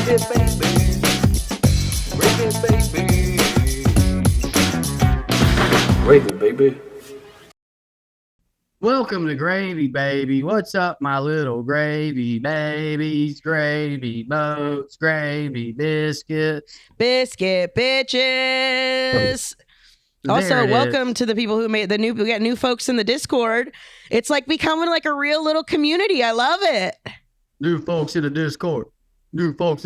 Gravy, baby. Welcome to Gravy, baby. What's up, my little gravy babies? Gravy boats, gravy biscuits. Biscuit bitches. Also, welcome to the people who made we got new folks in the Discord. It's like becoming like a real little community. I love it. New folks in the Discord. People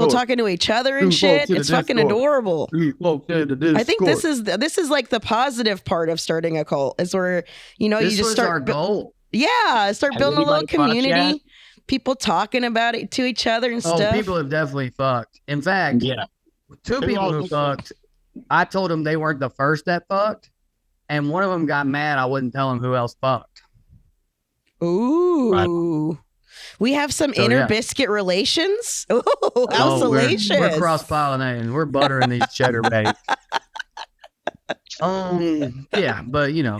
talking to each other and shit. It's fucking adorable. New folks in the Discord. I think this is like the positive part of starting a cult is where, you know, this you just was start our goal. Start building a little community. People talking about it to each other and stuff. People have definitely fucked. In fact, two people who fucked. I told them they weren't the first that fucked, and one of them got mad I wouldn't tell him who else fucked. Ooh. We have some biscuit relations. Ooh, how salacious. We're cross-pollinating. We're buttering these cheddar bakes. But you know,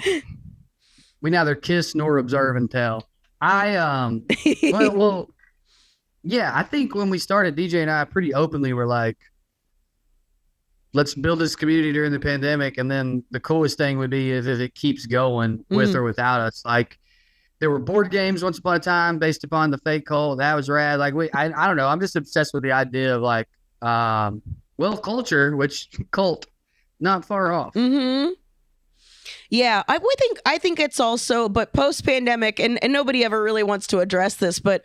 we neither kiss nor observe and tell. I think when we started, DJ and I pretty openly were like, let's build this community during the pandemic, and then the coolest thing would be if it keeps going with or without us. Like, there were board games once upon a time based upon the fake cult. That was rad. Like, I don't know. I'm just obsessed with the idea of like, culture, which cult, not far off. Mm-hmm. Yeah, I think it's also, but post-pandemic, and nobody ever really wants to address this, but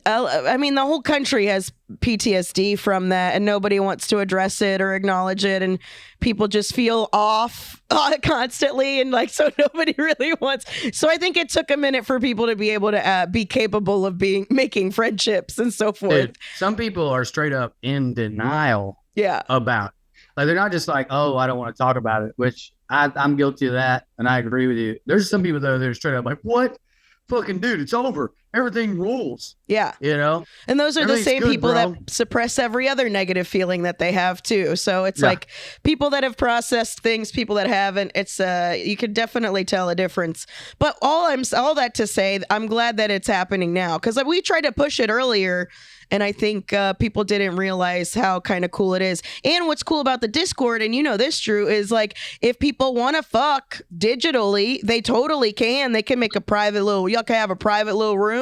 I mean, the whole country has PTSD from that, and nobody wants to address it or acknowledge it, and people just feel off constantly, and like, so nobody really wants. So I think it took a minute for people to be able to be capable of making friendships and so forth. Dude, some people are straight up in denial. About, like, they're not just like, oh, I don't want to talk about it, which I'm guilty of that, and I agree with you. There's some people though that are straight up like, what? Fucking dude, it's over. Everything rules. Yeah. You know? And those are the same people that suppress every other negative feeling that they have too. So it's like people that have processed things, people that haven't, it's you could definitely tell a difference. But all that to say, I'm glad that it's happening now, because we tried to push it earlier, and I think people didn't realize how kind of cool it is. And what's cool about the Discord, and you know this, Drew, is like, if people want to fuck digitally, they totally can. They can make a private little, you can have a private little room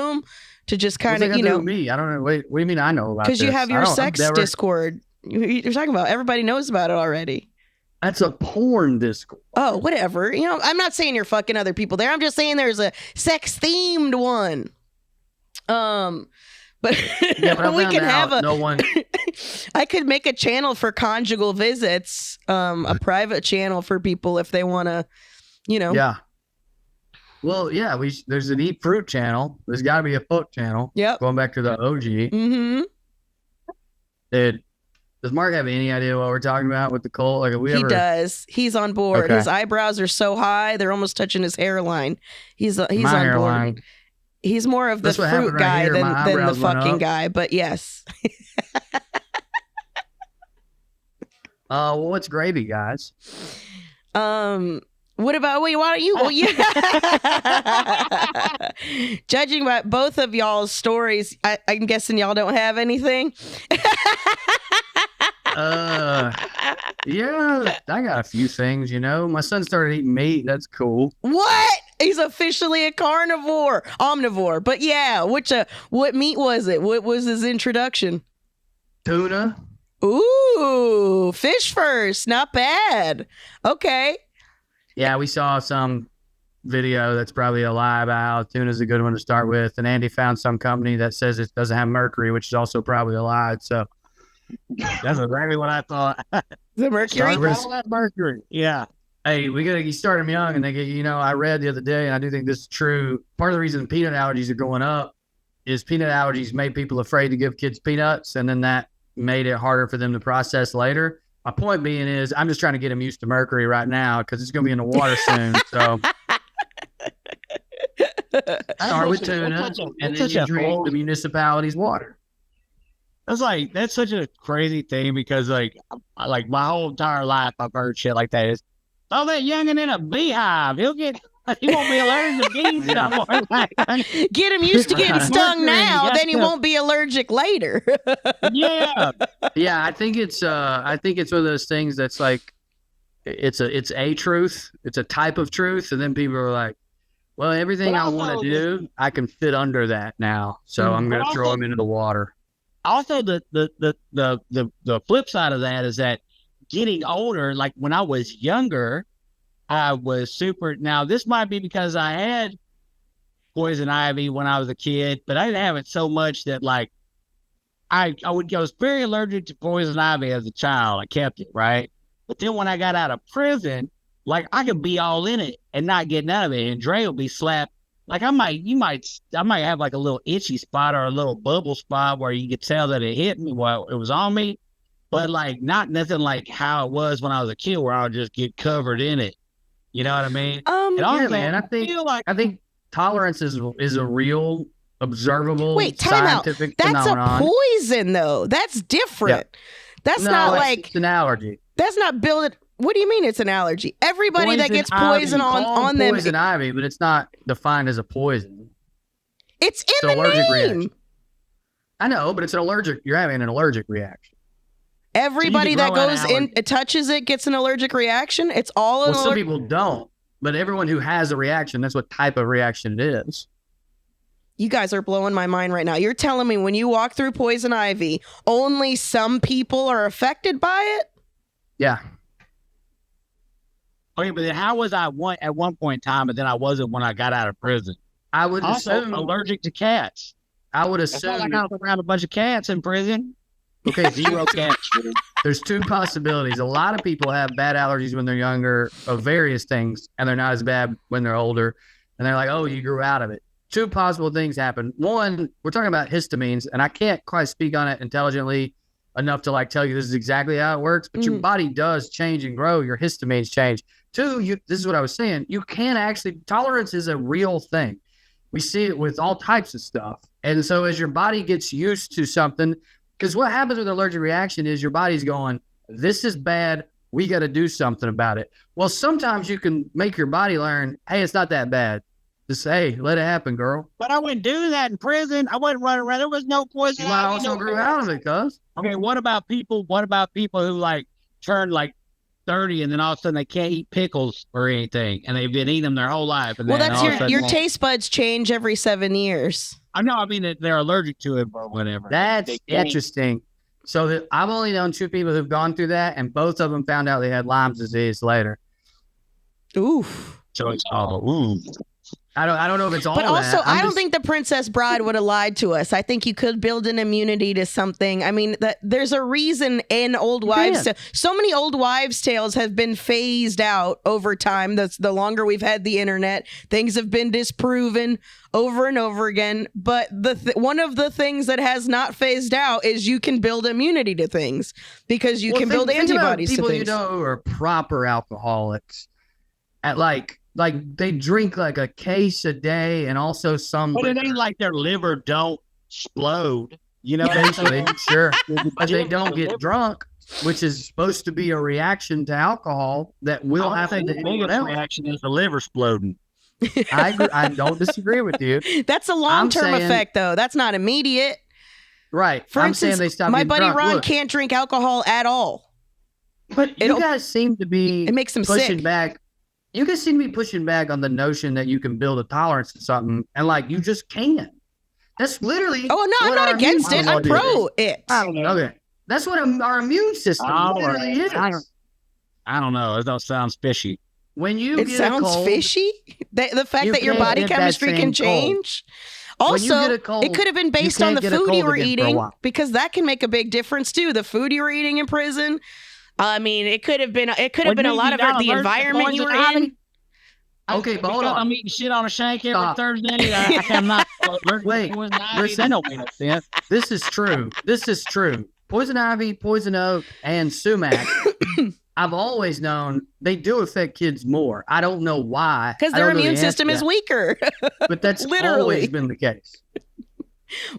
to just kind of, you know. Me, I don't know. Wait, what do you mean I know about this? Because you have your sex Discord. You're talking about, everybody knows about it already. That's a porn Discord. Oh, whatever. You know, I'm not saying you're fucking other people there. I'm just saying there's a sex-themed one. But we can have I could make a channel for conjugal visits, a private channel for people if they want to, you know. Yeah. Well, yeah, there's an Eat Fruit channel. There's got to be a Foot channel. Yep. Going back to the OG. Mm-hmm. Dude, does Mark have any idea what we're talking about with the cult? Like, he does. He's on board. Okay. His eyebrows are so high, they're almost touching his hairline. He's on hairline. Board. He's more of the fruit guy than the fucking guy, but yes. Well, what's gravy, guys? What about why don't you? Well, yeah. Judging by both of y'all's stories, I'm guessing y'all don't have anything. Yeah, I got a few things, you know. My son started eating meat. That's cool. What? He's officially a omnivore. But yeah, what meat was it? What was his introduction? Tuna. Ooh, fish first. Not bad. Okay. Yeah, we saw some video that's probably a lie about how tuna's a good one to start with, and Andy found some company that says it doesn't have mercury, which is also probably a lie. So that's exactly what I thought. The mercury? All that mercury. Yeah. Hey, you start them young, and I read the other day, and I do think this is true. Part of the reason peanut allergies are going up is peanut allergies made people afraid to give kids peanuts, and then that made it harder for them to process later. My point being is, I'm just trying to get them used to mercury right now, because it's going to be in the water soon. So start with tuna, and then you drink the municipality's water. That's such a crazy thing, because like my whole entire life I've heard shit like that. Is, oh, that youngin' in a beehive, he'll get He won't be allergic to bees no more. Get him used to getting stung now, then he won't be allergic later. Yeah. Yeah, I think it's one of those things that's like it's a truth. It's a type of truth, and then people are like, well, everything I want to do, I can fit under that now. So I'm going to throw him into the water. Also, the flip side of that is that getting older, like when I was younger, I was super. Now, this might be because I had poison ivy when I was a kid, but I didn't have it so much that like I was very allergic to poison ivy as a child. I kept it, right? But then when I got out of prison, like I could be all in it and not get none of it, and Dre will be slapped. Like I might have like a little itchy spot or a little bubble spot where you could tell that it hit me while it was on me, but like not nothing like how it was when I was a kid where I would just get covered in it. You know what I mean? Yeah, man. I think tolerance is a real observable scientific phenomenon. That's a poison though. That's different. Yeah. That's not like it's an allergy. That's not built. What do you mean it's an allergy? Everybody that gets poison on them. Poison ivy, but it's not defined as a poison. It's in the name. Reaction. I know, but it's an allergic. You're having an allergic reaction. Everybody that goes in, touches it, gets an allergic reaction. It's all. Some people don't, but everyone who has a reaction, that's what type of reaction it is. You guys are blowing my mind right now. You're telling me when you walk through poison ivy, only some people are affected by it? Yeah. Okay, but then how was I at one point in time, but then I wasn't when I got out of prison? I would assume allergic to cats. I would assume I got around a bunch of cats in prison. Okay, 0 cats. There's two possibilities. A lot of people have bad allergies when they're younger of various things, and they're not as bad when they're older. And they're like, oh, you grew out of it. Two possible things happen. One, we're talking about histamines, and I can't quite speak on it intelligently enough to like tell you this is exactly how it works, but your body does change and grow. Your histamines change. Two, this is what I was saying. You can actually, tolerance is a real thing. We see it with all types of stuff. And so as your body gets used to something, because what happens with an allergic reaction is your body's going, this is bad. We got to do something about it. Well, sometimes you can make your body learn, hey, it's not that bad. Just say, hey, let it happen, girl. But I wouldn't do that in prison. I wouldn't run around. There was no poison. You might also grew out of it, cuz. Okay, what about people who like turn like 30 and then all of a sudden they can't eat pickles or anything and they've been eating them their whole life? And well, that's your taste buds change every 7 years. I know. I mean, they're allergic to it or whatever. That's interesting. So I've only known 2 people who've gone through that, and both of them found out they had Lyme's disease later. Oof. So it's all I don't know if it's all but also, that. I don't think the Princess Bride would have lied to us. I think you could build an immunity to something. I mean, there's a reason in old wives' tales. So many old wives' tales have been phased out over time. The longer we've had the internet, things have been disproven over and over again. But one of the things that has not phased out is you can build immunity to things because you can build antibodies to things. People you know who are proper alcoholics at like they drink like a case a day and also some. But it ain't like their liver don't explode, you know. Basically, sure, but they don't get drunk, which is supposed to be a reaction to alcohol that will happen to anyone else. The reaction is the liver exploding. I don't disagree with you. That's a long-term effect, though. That's not immediate. Right. For instance, they stop my buddy drunk. Ron can't drink alcohol at all. But you guys seem to be it makes him pushing sick. back. You guys seem to be pushing back on the notion that you can build a tolerance to something, and like you just can't. That's literally. Oh no, I'm not against it. I'm pro it. I don't know. Okay, that's what our immune system literally is. I don't know. It don't sound fishy. When you it sounds cold, fishy. The fact that your body chemistry can change. Also, it could have been based on the food you were eating because that can make a big difference too. The food you were eating in prison. I mean, it could have been a lot of the environment you were in. Okay, but hold on. I'm eating shit on a shank every Thursday. I'm not. Wait, listen. This is true. This is true. Poison ivy, poison oak, and sumac. I've always known they do affect kids more. I don't know why. Because their immune system is weaker. But that's always been the case.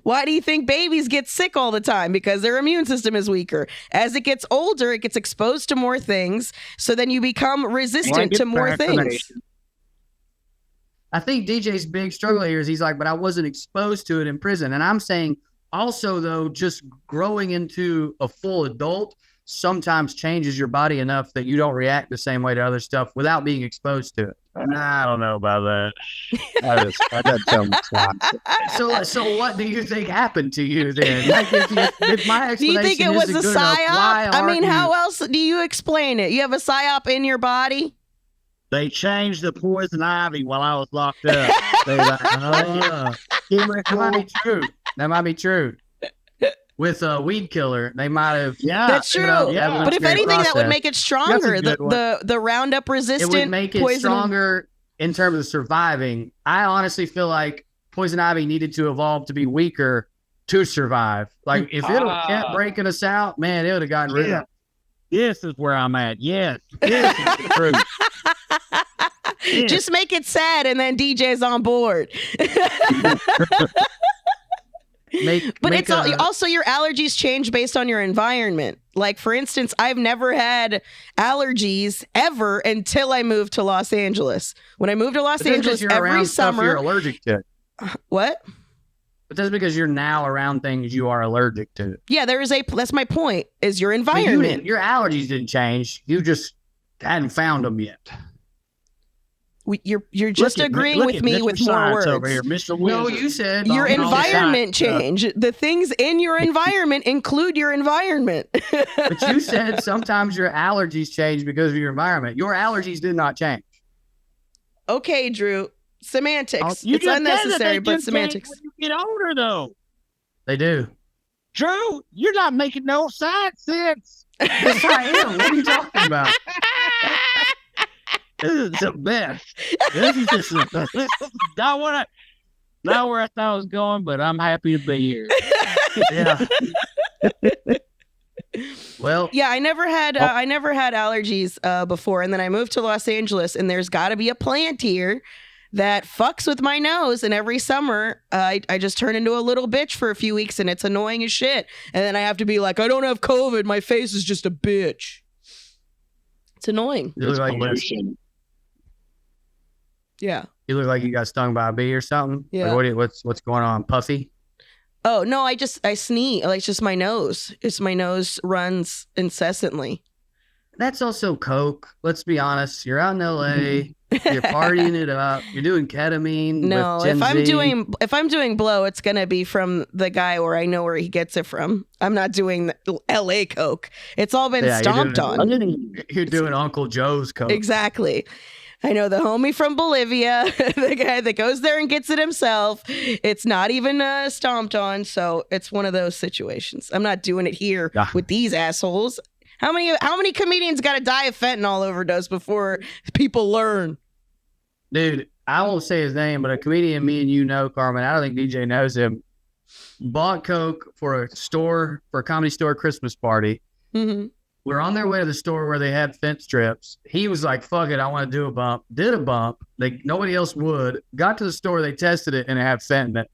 Why do you think babies get sick all the time? Because their immune system is weaker. As it gets older, it gets exposed to more things. So then you become resistant to more things. I think DJ's big struggle here is he's like, but I wasn't exposed to it in prison. And I'm saying also, though, just growing into a full adult sometimes changes your body enough that you don't react the same way to other stuff without being exposed to it. I don't know about that. That doesn't tell me. So what do you think happened to you then? Like if my explanation do you think it was a psyop? I mean, how else do you explain it? You have a psyop in your body? They changed the poison ivy while I was locked up. They were like, that might be true. That might be true. With a weed killer, they might have. Yeah, that's true. But if anything, that would make it stronger. The Roundup resistant. It would make it stronger in terms of surviving. I honestly feel like poison ivy needed to evolve to be weaker to survive. Like if it kept breaking us out, man, it would have gotten rid of it. This is where I'm at. Yes, this is the truth. Yes. Just make it sad, and then DJ's on board. Also your allergies change based on your environment. Like, for instance, I've never had allergies ever until I moved to Los Angeles. When I moved to Los Angeles every summer, you're allergic to it. What? But that's because you're now around things you are allergic to. Yeah, that's my point, is your environment. Your allergies didn't change. You just hadn't found them yet. You're just agreeing with me with more words. Over here, Mr. No, you said your environment change. The things in your environment include your environment. But you said sometimes your allergies change because of your environment. Your allergies did not change. Okay, Drew. Semantics. It's unnecessary, but semantics. When you get older, though. They do. Drew, you're not making no science sense. Yes, I am. What are you talking about? This is the best. This is just not where I thought I was going, but I'm happy to be here. Yeah. Well, yeah, I never had allergies before, and then I moved to Los Angeles, and there's got to be a plant here that fucks with my nose, and every summer I just turn into a little bitch for a few weeks, and it's annoying as shit. And then I have to be like, I don't have COVID, my face is just a bitch. It's annoying. You look like pollution. Yeah. You look like you got stung by a bee or something. Yeah. Like what's going on? Puffy? Oh no, I sneeze. Like, it's just my nose. My nose runs incessantly. That's also coke. Let's be honest. You're out in LA. You're partying it up. You're doing ketamine. No, with Gen Z. if I'm doing blow, it's gonna be from the guy where I know where he gets it from. I'm not doing the LA coke. It's all been stomped on. You're doing Uncle Joe's coke. Exactly. I know the homie from Bolivia, the guy that goes there and gets it himself. It's not even stomped on, so it's one of those situations. I'm not doing it here with these assholes. How many comedians got to die of fentanyl overdose before people learn? Dude, I won't say his name, but a comedian me and you know, Carmen, I don't think DJ knows him, bought coke for a comedy store Christmas party. Mm-hmm. We're on their way to the store where they had fence strips. He was like, fuck it, I want to do a bump. Did a bump. Nobody else would. Got to the store, they tested it, and it had fentanyl.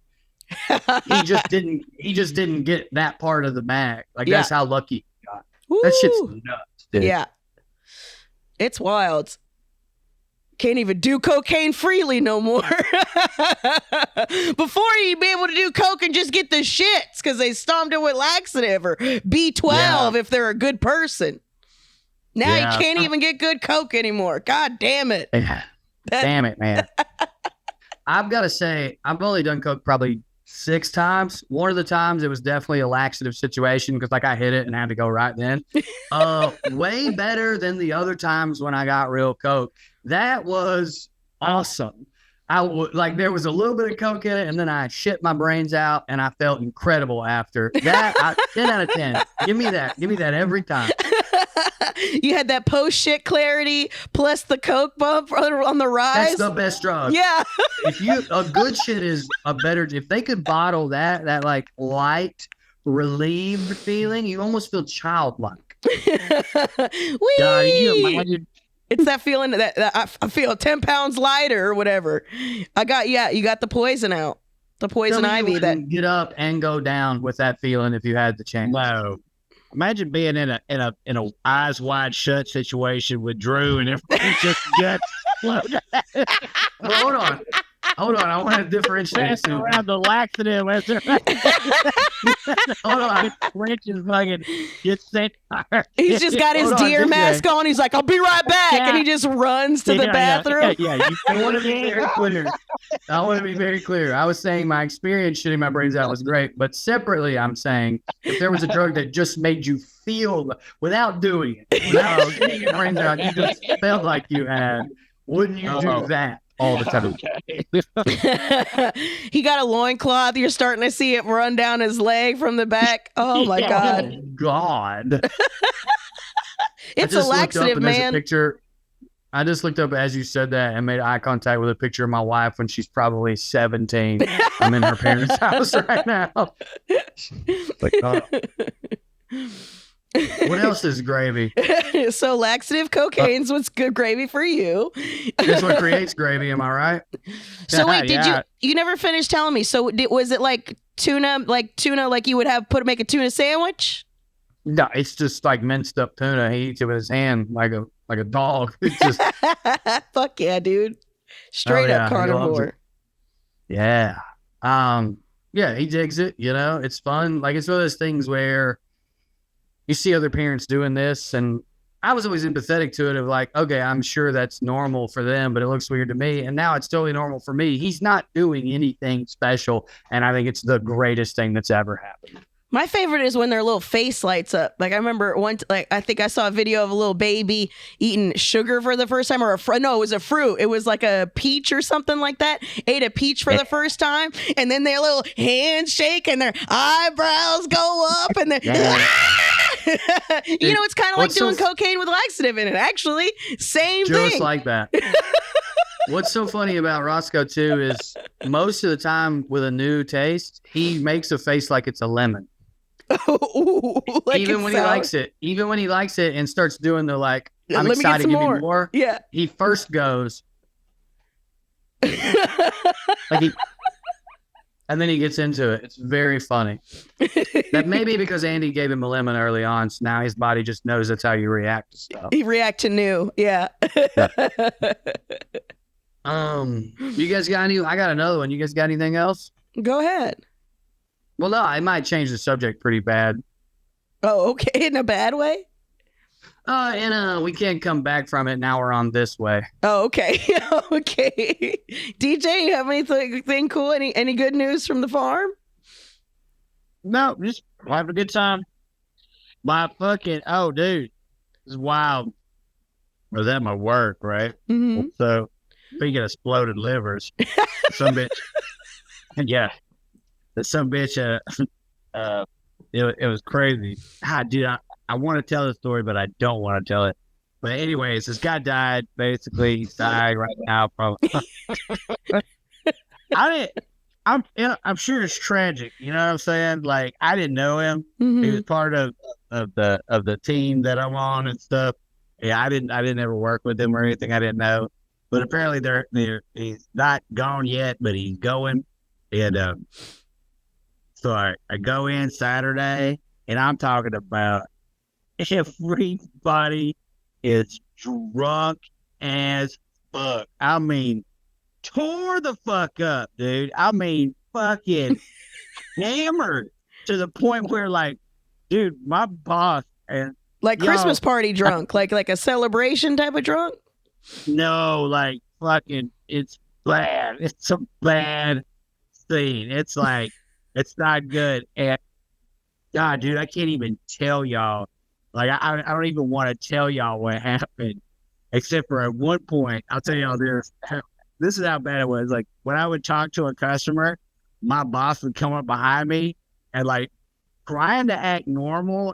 He just didn't get that part of the bag. That's how lucky he got. Ooh. That shit's nuts, dude. Yeah. It's wild. Can't even do cocaine freely no more. Before, you'd be able to do coke and just get the shits because they stomped it with laxative or B12 if they're a good person. Now you can't even get good coke anymore. God damn it. Yeah. Damn it, man. I've got to say, I've only done coke probably 6 times. One of the times it was definitely a laxative situation because I hit it and had to go right then. Way better than the other times when I got real coke. That was awesome. There was a little bit of coke in it, and then I shit my brains out, and I felt incredible after that. 10 out of 10. Give me that every time. You had that post shit clarity plus the coke bump on the rise. That's the best drug. Yeah. A good shit is a better. If they could bottle that like light relieved feeling, you almost feel childlike. God, you imagine? It's that feeling that I feel 10 pounds lighter or whatever. You got the poison out. The poison ivy that get up and go down with that feeling if you had the chance. No. Imagine being in a eyes wide shut situation with Drew and everything just guts. Well, hold on. Hold on, I want to differentiate. Pass around the laxative. Hold on, Rich is fucking gets sent. He's just got his deer mask on. He's like, "I'll be right back," and he just runs to the bathroom. I want to be very clear. I was saying my experience shitting my brains out was great, but separately, I'm saying if there was a drug that just made you feel without doing it, without getting your brains out, you just felt like you had. Wouldn't you do that all the time? He got a loincloth. You're starting to see it run down his leg from the back. Oh my God. Oh, God. It's a laxative, man. I just looked up as you said that and made eye contact with a picture of my wife when she's probably 17. I'm in her parents' house right now. Like, oh. What else is gravy? So laxative cocaine's what's good gravy for you. That's what creates gravy, am I right? So wait, you never finished telling me. So was it like tuna like you would make a tuna sandwich? No, it's just like minced up tuna. He eats it with his hand like a dog. It's just fuck yeah, dude. Straight up carnivore. Yeah. Yeah, he digs it, it's fun. Like it's one of those things where you see other parents doing this, and I was always empathetic to it of like, okay, I'm sure that's normal for them, but it looks weird to me. And now it's totally normal for me. He's not doing anything special, and I think it's the greatest thing that's ever happened. My favorite is when their little face lights up. Like I remember I think I saw a video of a little baby eating sugar for the first time, or no, it was a fruit. It was like a peach or something like that. Ate a peach for the first time, and then their little hands shake and their eyebrows go up, and they're it's kind of like doing cocaine with laxative in it. Actually, same thing. Just like that. What's so funny about Roscoe too is most of the time with a new taste, he makes a face like it's a lemon. Even when he likes it and starts doing the like, I'm excited to give me more. Yeah. He first goes and then he gets into it. It's very funny. That may be because Andy gave him a lemon early on, so now his body just knows that's how you react to stuff. He react to new, yeah. You guys got any? I got another one. You guys got anything else? Go ahead. Well, no, I might change the subject pretty bad. Oh, okay. In a bad way? We can't come back from it. Now we're on this way. Oh, okay. Okay. DJ, you have anything cool? Any good news from the farm? No, just having a good time. My fucking, dude, it's wild. I was at my work, right? Mm-hmm. So, speaking of exploded livers, some bitch, some bitch, it was crazy. Dude, I want to tell the story, but I don't want to tell it. But anyways, this guy died. Basically, he's dying right now. Probably. I'm sure it's tragic. You know what I'm saying? Like, I didn't know him. Mm-hmm. He was part of the team that I'm on and stuff. Yeah, I didn't ever work with him or anything. I didn't know. But apparently he's not gone yet, but he's going. And so I go in Saturday, and I'm talking about everybody is drunk as fuck. I mean, tore the fuck up, dude. I mean, fucking hammered to the point where, like, dude, my boss and like Christmas party drunk, like a celebration type of drunk. No, like fucking, it's bad. It's a bad scene. It's like, it's not good. And God, dude, I can't even tell y'all. Like, I don't even want to tell y'all what happened, except for at one point, I'll tell y'all this. This is how bad it was. Like, when I would talk to a customer, my boss would come up behind me and, like, trying to act normal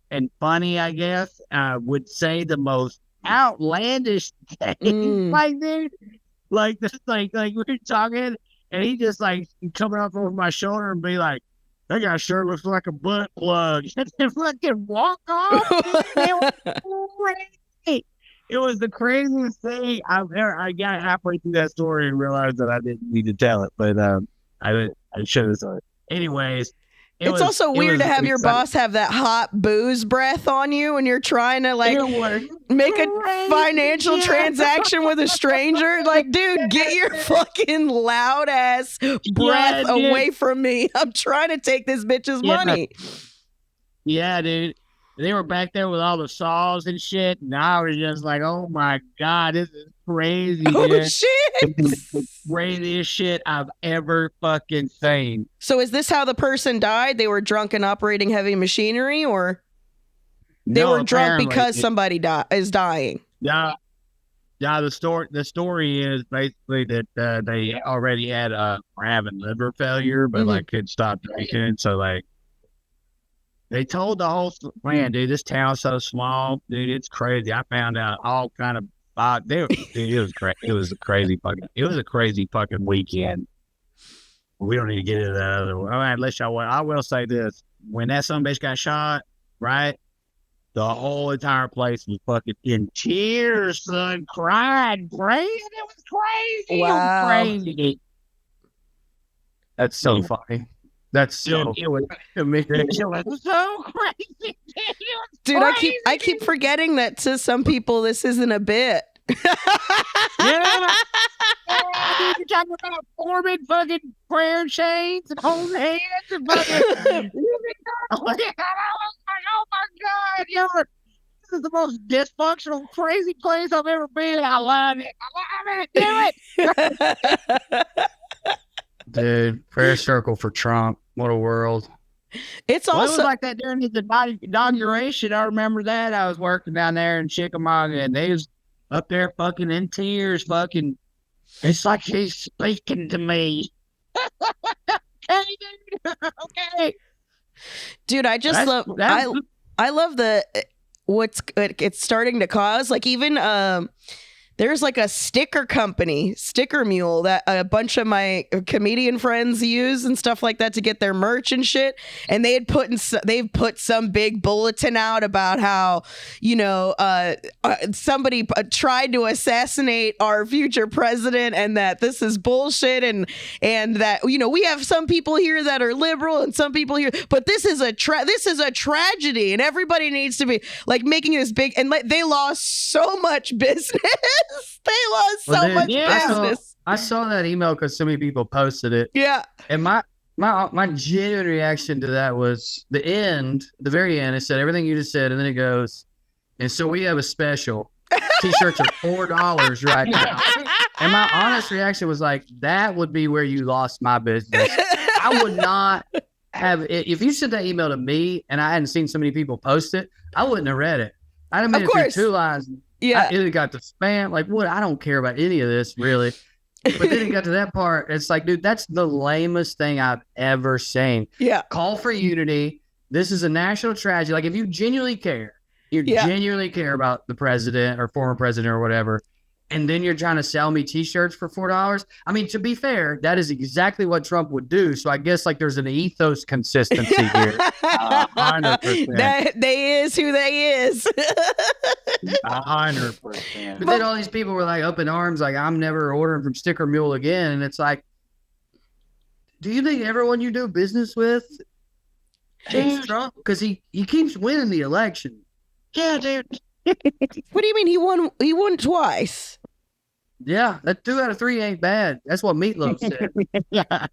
and funny, I guess, would say the most outlandish thing. Like, dude, like this, like we were talking, and he just like coming up over my shoulder and be like, "That guy sure looks like a butt plug," and then fucking walk off. It was crazy. It was the craziest thing I've ever. I got halfway through that story and realized that I didn't need to tell it, but I should have told it. Anyways, It's also weird to have your boss have that hot booze breath on you when you're trying to like make a financial transaction with a stranger. Like, dude, get your fucking loud ass breath away from me. I'm trying to take this bitch's money. Yeah, dude. They were back there with all the saws and shit, and I was just like, "Oh my god, this is crazy!" Oh dude. shit! It's the craziest shit I've ever fucking seen. So, is this how the person died? They were drunk and operating heavy machinery, or they were drunk because somebody is dying? Yeah, yeah. The story is basically that they already had were having liver failure, but like couldn't stop drinking, so like. They told the whole man, dude, this town's so small, dude, it's crazy. I found out all kind of it was crazy. It was a crazy fucking weekend. We don't need to get into that other one. Unless I will say this. When that son bitch got shot, right? The whole entire place was fucking in tears, son, crying, praying. It was crazy. Wow. It was crazy. That's so funny. That's so it was so crazy. Dude, I keep forgetting that to some people this isn't a bit. Yeah. You're talking about forming fucking prayer chains and holding hands and fucking oh my god, yo, this is the most dysfunctional, crazy place I've ever been. I love it. Do it. Dude, prayer circle for Trump. What a world. It's also it was like that during his inauguration. I remember that. I was working down there in Chickamauga and they was up there fucking in tears, fucking. It's like he's speaking to me. Okay. Dude, I just love I love what's it's starting to cause. Like even there's like a sticker company, Sticker Mule, that a bunch of my comedian friends use and stuff like that to get their merch and shit. And they've put some big bulletin out about how, somebody tried to assassinate our future president and that this is bullshit and that, we have some people here that are liberal and some people here, but this is a tragedy and everybody needs to be like making this big, and they lost so much business. They lost so much business. I saw that email because so many people posted it. Yeah. And my genuine reaction to that was the very end. It said everything you just said, and then it goes, and so we have a special. T-shirts are $4 right now. And my honest reaction was like, that would be where you lost my business. I would not have it. If you sent that email to me and I hadn't seen so many people post it, I wouldn't have read it. I'd have made it through 2 lines. Yeah. It got the spam. Like, what? I don't care about any of this, really. But then it got to that part. It's like, dude, that's the lamest thing I've ever seen. Yeah. Call for unity. This is a national tragedy. Like, if you genuinely care, genuinely care about the president or former president or whatever, and then you're trying to sell me T-shirts for $4. I mean, to be fair, that is exactly what Trump would do. So I guess like there's an ethos consistency here. 100%. They is who they is. 100%. But then all these people were like up in arms, like I'm never ordering from Sticker Mule again. And it's like, do you think everyone you do business with hates Trump? Because he keeps winning the election. Yeah, dude. What do you mean he won twice? Yeah, that 2 out of 3 ain't bad. That's what Meatloaf said. Yeah.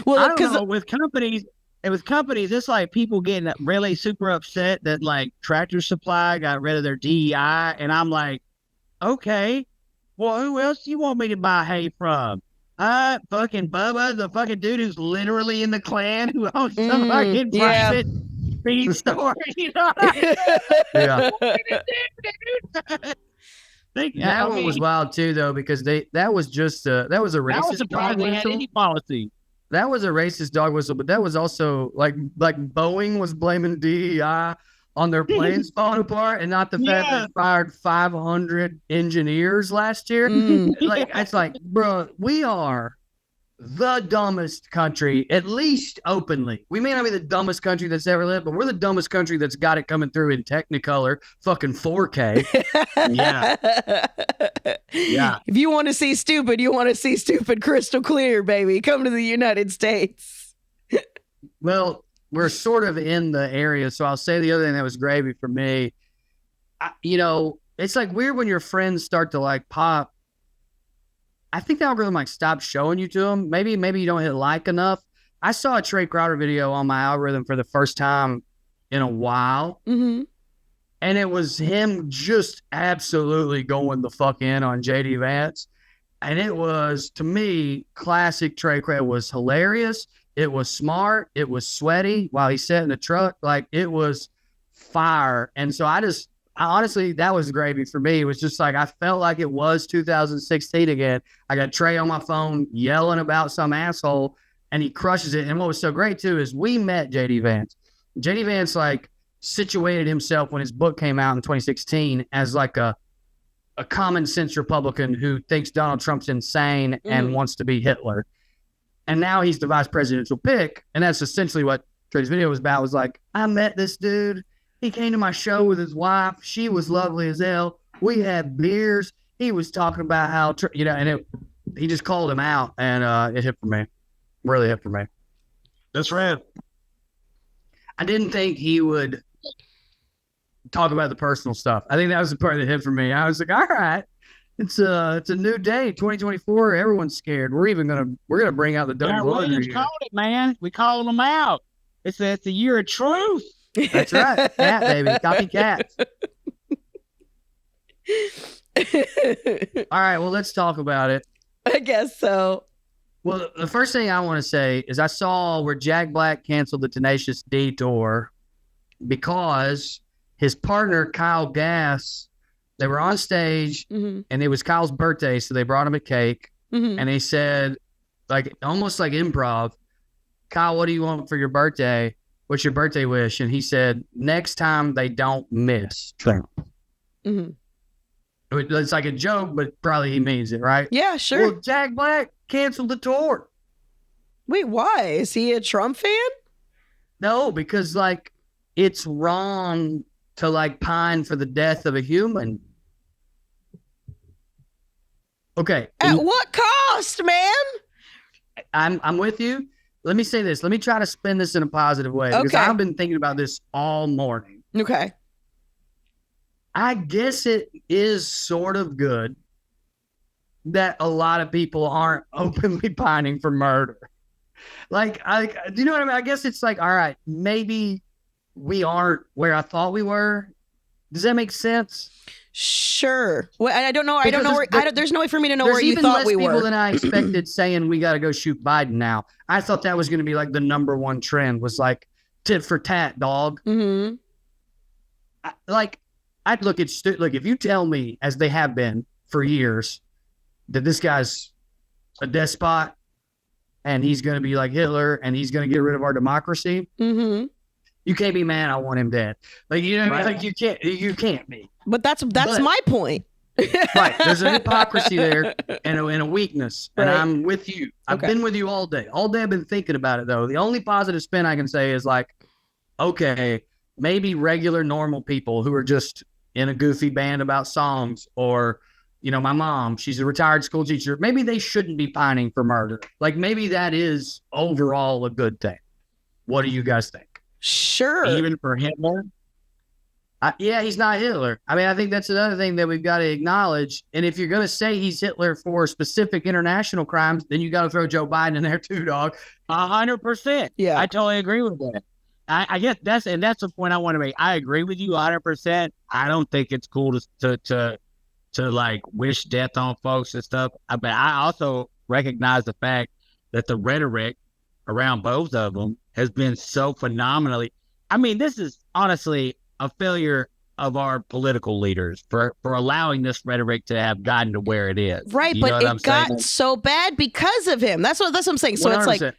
Well, I don't know, with companies, it's like people getting really super upset that like Tractor Supply got rid of their DEI, and I'm like, okay, well, who else do you want me to buy hay from? Fucking Bubba, the fucking dude who's literally in the Klan who owns some fucking private feed store. You know what I mean? Yeah. That one was wild too, though, because that was a racist. That was surprising they had any policy. That was a racist dog whistle, but that was also like Boeing was blaming DEI on their planes falling apart, and not the fact that they fired 500 engineers last year. Like it's like, bro, we are the dumbest country, at least openly. We may not be the dumbest country that's ever lived, but we're the dumbest country that's got it coming through in Technicolor, fucking 4K. Yeah. If you want to see stupid, you want to see stupid crystal clear, baby. Come to the United States. Well, we're sort of in the area, so I'll say the other thing that was gravy for me. It's like weird when your friends start to like pop. I think the algorithm like stops showing you to them. Maybe you don't hit like enough. I saw a Trey Crowder video on my algorithm for the first time in a while. Mm-hmm. And it was him just absolutely going the fuck in on JD Vance. And it was, to me, classic Trey Crowder. It was hilarious. It was smart. It was sweaty while he sat in the truck. Like, it was fire. And so I honestly, that was gravy for me. It was just like, I felt like it was 2016 again. I got Trey on my phone yelling about some asshole, and he crushes it. And what was so great, too, is we met JD Vance. JD Vance, like, situated himself when his book came out in 2016 as like a common sense Republican who thinks Donald Trump's insane and wants to be Hitler. And now he's the vice presidential pick. And that's essentially what Trey's video was about, was like, I met this dude. He came to my show with his wife. She was lovely as hell. We had beers. He was talking about how, he just called him out, and it hit for me. Really hit for me. That's right. I didn't think he would talk about the personal stuff. I think that was the part that hit for me. I was like, all right, it's a new day, 2024. Everyone's scared. We're gonna bring out the double Williams called it, man. We called them out. It's the year of truth. That's right. Cat, baby. Copycat. All right, well, let's talk about it. I guess so. Well, the first thing I want to say is I saw where Jack Black canceled the Tenacious D tour because his partner, Kyle Gass, they were on stage, and it was Kyle's birthday, so they brought him a cake, and they said, like, almost like improv, Kyle, what do you want for your birthday? What's your birthday wish? And he said, next time they don't miss Trump. It's like a joke, but probably he means it, right? Yeah, sure. Well, Jack Black canceled the tour. Wait, why? Is he a Trump fan? No, because, like, it's wrong to, like, pine for the death of a human. Okay. At what cost, man? I'm with you. Let me say this. Let me try to spin this in a positive way, because I've been thinking about this all morning. Okay. I guess it is sort of good that a lot of people aren't openly pining for murder. Like, do you know what I mean? I guess it's like, all right, maybe we aren't where I thought we were. Does that make sense? Sure. Well, I don't know. I don't know where. There's no way for me to know where you thought we were. There's even less people than I expected saying we got to go shoot Biden now. I thought that was going to be like the number one trend, was like tit for tat, dog. Mm-hmm. I'd look at if you tell me, as they have been for years, that this guy's a despot and he's going to be like Hitler and he's going to get rid of our democracy. Mm-hmm. You can't be mad. I want him dead. Like, you know, right. Like you can't be. But that's my point. Right. There's a hypocrisy there and a weakness. Right. And I'm with you. I've been with you all day. All day I've been thinking about it, though. The only positive spin I can say is like, okay, maybe regular normal people who are just in a goofy band about songs, or, you know, my mom, she's a retired school teacher. Maybe they shouldn't be pining for murder. Like, maybe that is overall a good thing. What do you guys think? Sure. Even for Hitler? Yeah, he's not Hitler. I mean, I think that's another thing that we've got to acknowledge. And if you're going to say he's Hitler for specific international crimes, then you got to throw Joe Biden in there too, dog. 100%. Yeah. I totally agree with that. I guess that's the point I want to make. I agree with you 100%. I don't think it's cool to like wish death on folks and stuff. But I also recognize the fact that the rhetoric around both of them has been so phenomenally. I mean, this is honestly a failure of our political leaders for allowing this rhetoric to have gotten to where it is. Right, but it got so bad because of him. That's what I'm saying. So 100%.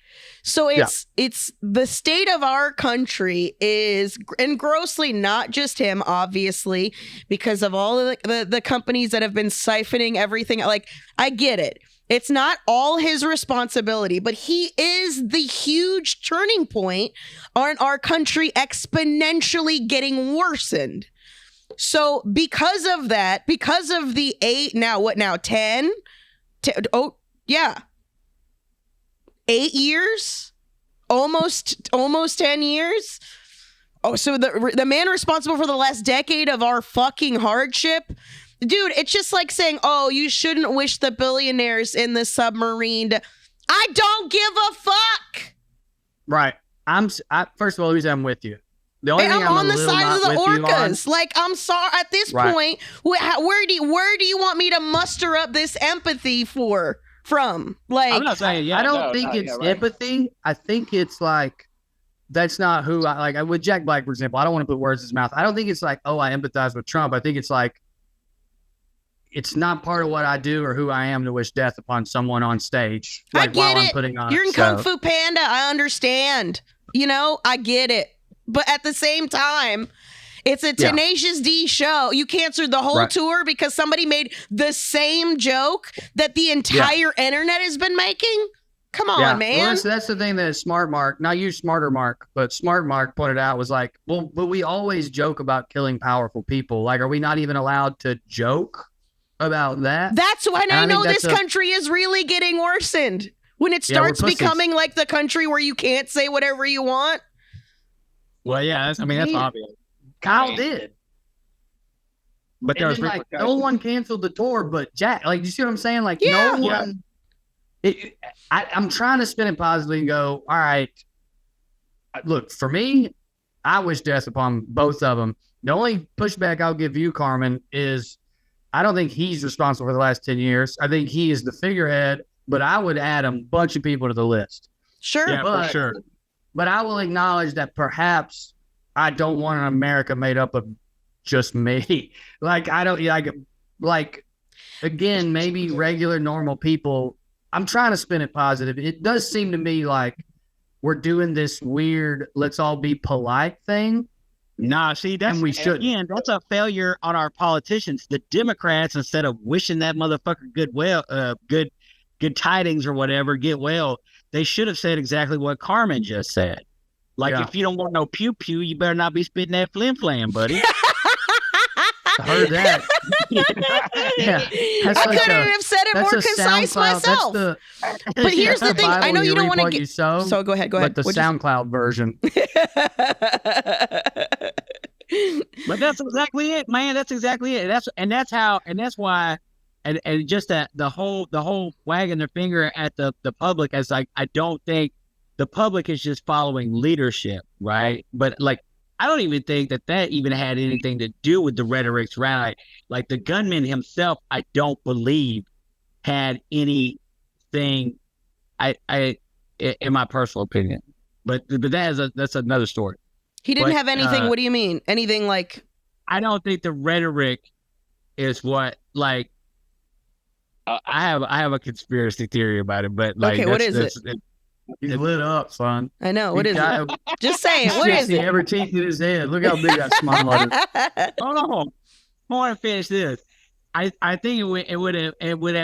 It's the state of our country is, and grossly not just him, obviously, because of all of the companies that have been siphoning everything. Like, I get it. It's not all his responsibility, but he is the huge turning point on our country exponentially getting worsened. So because of that, because of the 8 years almost 10 years. Oh, so the man responsible for the last decade of our fucking hardship. Dude, it's just like saying, oh, you shouldn't wish the billionaires in the submarine. I don't give a fuck. Right. First of all, I'm with you. The only thing I'm on the side of the orcas. Like, I'm sorry. At this point, where do you want me to muster up this empathy from? Like, I'm not saying. I don't think it's empathy. I think it's like that's not who I like. With Jack Black, for example, I don't want to put words in his mouth. I don't think it's like, oh, I empathize with Trump. I think it's like it's not part of what I do or who I am to wish death upon someone on stage. Like, I get while it. I'm putting on You're a in show. Kung Fu Panda. I understand. I get it. But at the same time, it's a Tenacious D show. You canceled the whole tour because somebody made the same joke that the entire internet has been making? Come on, man. Well, that's the thing that Smart Mark, not you, Smarter Mark, but Smart Mark pointed out was like, well, but we always joke about killing powerful people. Like, are we not even allowed to joke about that? That's when I know this country is really getting worsened. When it starts becoming like the country where you can't say whatever you want. Well, yeah, that's obvious. Kyle did. But there was no one canceled the tour, but Jack. Like, you see what I'm saying? Like, no one. I'm trying to spin it positively and go, all right. Look, for me, I wish death upon both of them. The only pushback I'll give you, Carmen, is I don't think he's responsible for the last 10 years. I think he is the figurehead, but I would add a bunch of people to the list. Sure. Yeah, for sure. But I will acknowledge that perhaps I don't want an America made up of just me. Like, I don't like again, maybe regular, normal people. I'm trying to spin it positive. It does seem to me like we're doing this weird, let's all be polite thing. Nah, see, that's a failure on our politicians. The Democrats, instead of wishing that motherfucker good tidings or whatever, get well, they should have said exactly what Carmen just said. Like, if you don't want no pew pew, you better not be spitting that flim flam, buddy. I heard that. I couldn't have said it more concise myself. But here's the thing. I know you don't want to get. So go ahead. But the SoundCloud version. But that's exactly it, man. That's exactly it. That's why. And just that the whole wagging their finger at the public as like, I don't think the public is just following leadership, right? But like, I don't even think that even had anything to do with the rhetorics, right? Like the gunman himself, I don't believe had anything. In my personal opinion, but that's another story. He didn't have anything. What do you mean? Anything like? I don't think the rhetoric is what like. I have a conspiracy theory about it, but like, okay, what is it? He's lit up, son. I know. What is it? Just say it. What is it? Every teeth in his head. Look how big that smile is. Hold on. I want to finish this. I think it would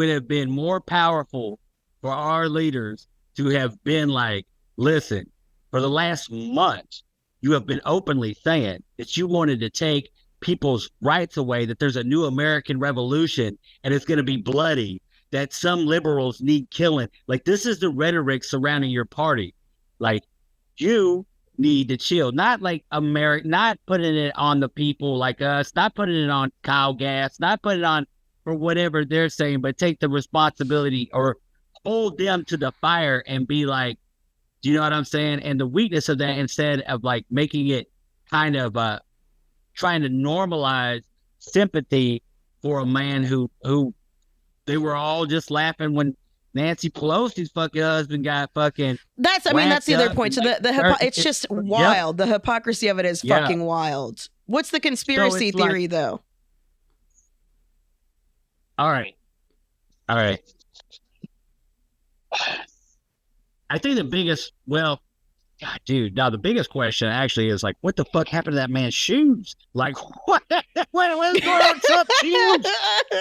have been more powerful for our leaders to have been like, listen, for the last month, you have been openly saying that you wanted to take people's rights away, that there's a new American revolution and it's going to be bloody, that some liberals need killing. Like, this is the rhetoric surrounding your party. Like, you need to chill. Not like not putting it on the people like us, not putting it on Kyle Gass, not putting it on for whatever they're saying, but take the responsibility or hold them to the fire and be like, do you know what I'm saying? And the weakness of that, instead of like making it kind of trying to normalize sympathy for a man who they were all just laughing when Nancy Pelosi's fucking husband got fucking. That's the other point. So it's just wild. The hypocrisy of it is fucking wild. What's the conspiracy theory though? All right. I think the biggest, God, dude, now the biggest question actually is like, what the fuck happened to that man's shoes? Like, what's going on with Trump's shoes?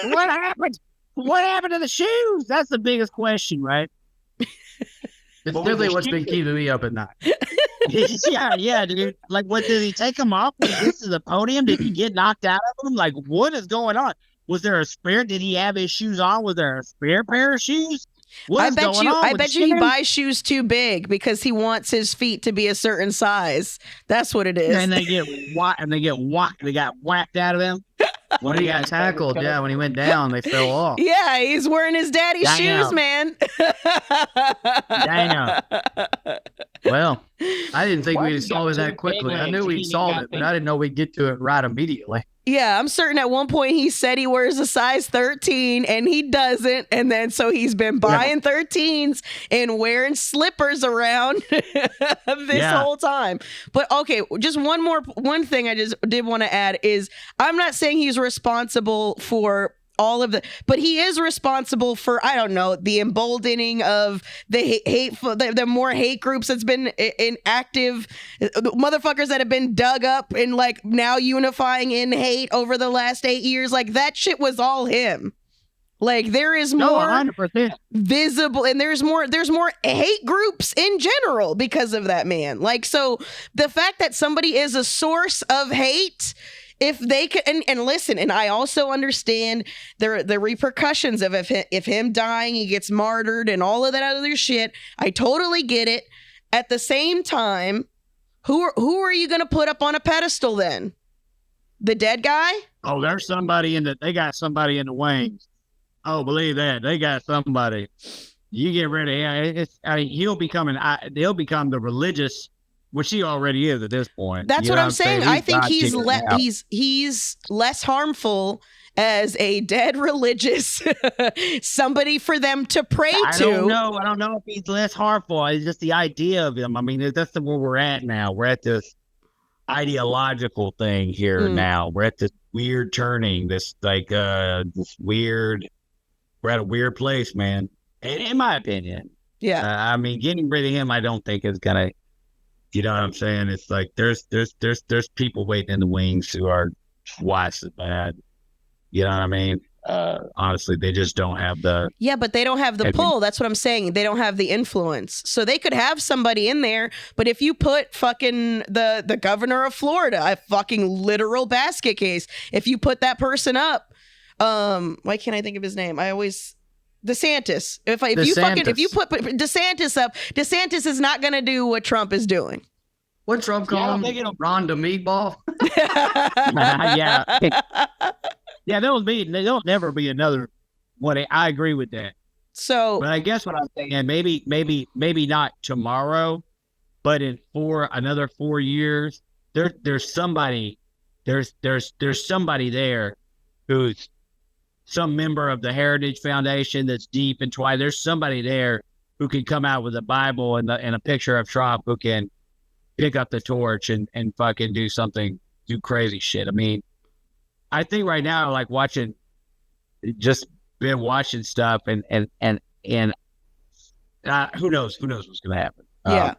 What happened? What happened to the shoes? That's the biggest question, right? It's definitely what's been keeping me up at night. yeah, dude. Like, what, did he take them off? This is the podium? Did he get knocked out of them? Like, what is going on? Was there a spare? Did he have his shoes on? Was there a spare pair of shoes? I bet you he buys shoes too big because he wants his feet to be a certain size. That's what it is. And they got whacked out of them. When he got tackled, when he went down, they fell off. Yeah, he's wearing his daddy's shoes, man. Damn. Well, I didn't think we'd solve it that quickly. I knew we'd solve it, but I didn't know we'd get to it right immediately. Yeah, I'm certain at one point he said he wears a size 13 and he doesn't. And then so he's been buying 13s and wearing slippers around this whole time. But okay, just one thing I just did want to add is I'm not saying he's responsible for all of the, but he is responsible for, I don't know, the emboldening of the hateful, the more hate groups that's been in active, motherfuckers that have been dug up and like now unifying in hate over the last 8 years. Like that shit was all him. Like there is more 100%. visible, and there's more hate groups in general because of that man. Like, so the fact that somebody is a source of hate, if they could, and listen, and I also understand the repercussions of if him dying, he gets martyred and all of that other shit. I totally get it. At the same time, who are you going to put up on a pedestal then? The dead guy? Oh, there's somebody they got somebody in the wings. Oh, believe that. They got somebody. You get rid of him. He'll become the religious, which he already is at this point. That's what I'm saying. I think he's less harmful as a dead religious somebody for them to pray to. I don't know if he's less harmful. It's just the idea of him. I mean, that's where we're at now. We're at this ideological thing here now. We're at this weird turning. This weird. We're at a weird place, man. In my opinion. Yeah. I mean, getting rid of him, I don't think is gonna. You know what I'm saying? It's like there's people waiting in the wings who are twice as bad. You know what I mean? Honestly, they just don't have the. Yeah, but they don't have the pull. That's what I'm saying. They don't have the influence. So they could have somebody in there, but if you put fucking the governor of Florida, a fucking literal basket case, if you put that person up, why can't I think of his name? DeSantis. If you put DeSantis up, DeSantis is not going to do what Trump is doing. What Trump call him? Rhonda Meatball? Yeah, there'll never be another one. I agree with that. So, but I guess what I'm saying, maybe not tomorrow, but in another 4 years, there's somebody there who's some member of the Heritage Foundation that's deep into why there's somebody there who can come out with a Bible and a picture of Trump who can pick up the torch and fucking do crazy shit. I mean, I think right now, like been watching stuff and who knows what's going to happen. Yeah.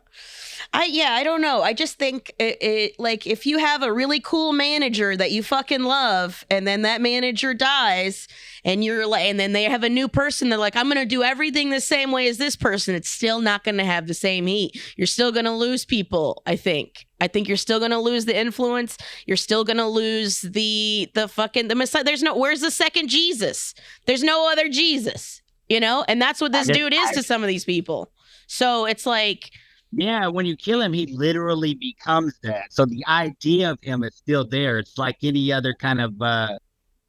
I don't know. I just think it like if you have a really cool manager that you fucking love and then that manager dies and you're like, and then they have a new person, they're like, I'm going to do everything the same way as this person. It's still not going to have the same heat. You're still going to lose people. I think you're still going to lose the influence. You're still going to lose the Messiah. Where's the second Jesus? There's no other Jesus, and that's what this dude is to some of these people. So it's like, yeah, when you kill him, he literally becomes that. So the idea of him is still there. It's like any other kind of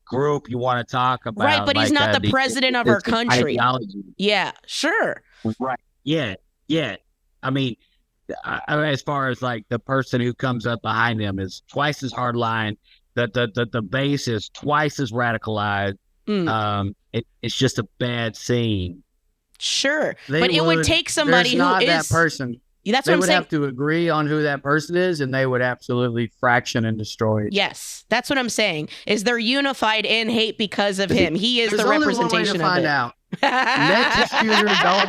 group you want to talk about. Right, but he's not the president of our country. Ideology. Yeah, sure. Right. Yeah. I mean, as far as like the person who comes up behind him is twice as hardline. The base is twice as radicalized. It's just a bad scene. Sure, but it would take somebody who is that person. That's what I'm saying. They would have to agree on who that person is, and they would absolutely fraction and destroy it. Yes, that's what I'm saying. Is they're unified in hate because of him? He is the representation of it. Out. Let the shooter dog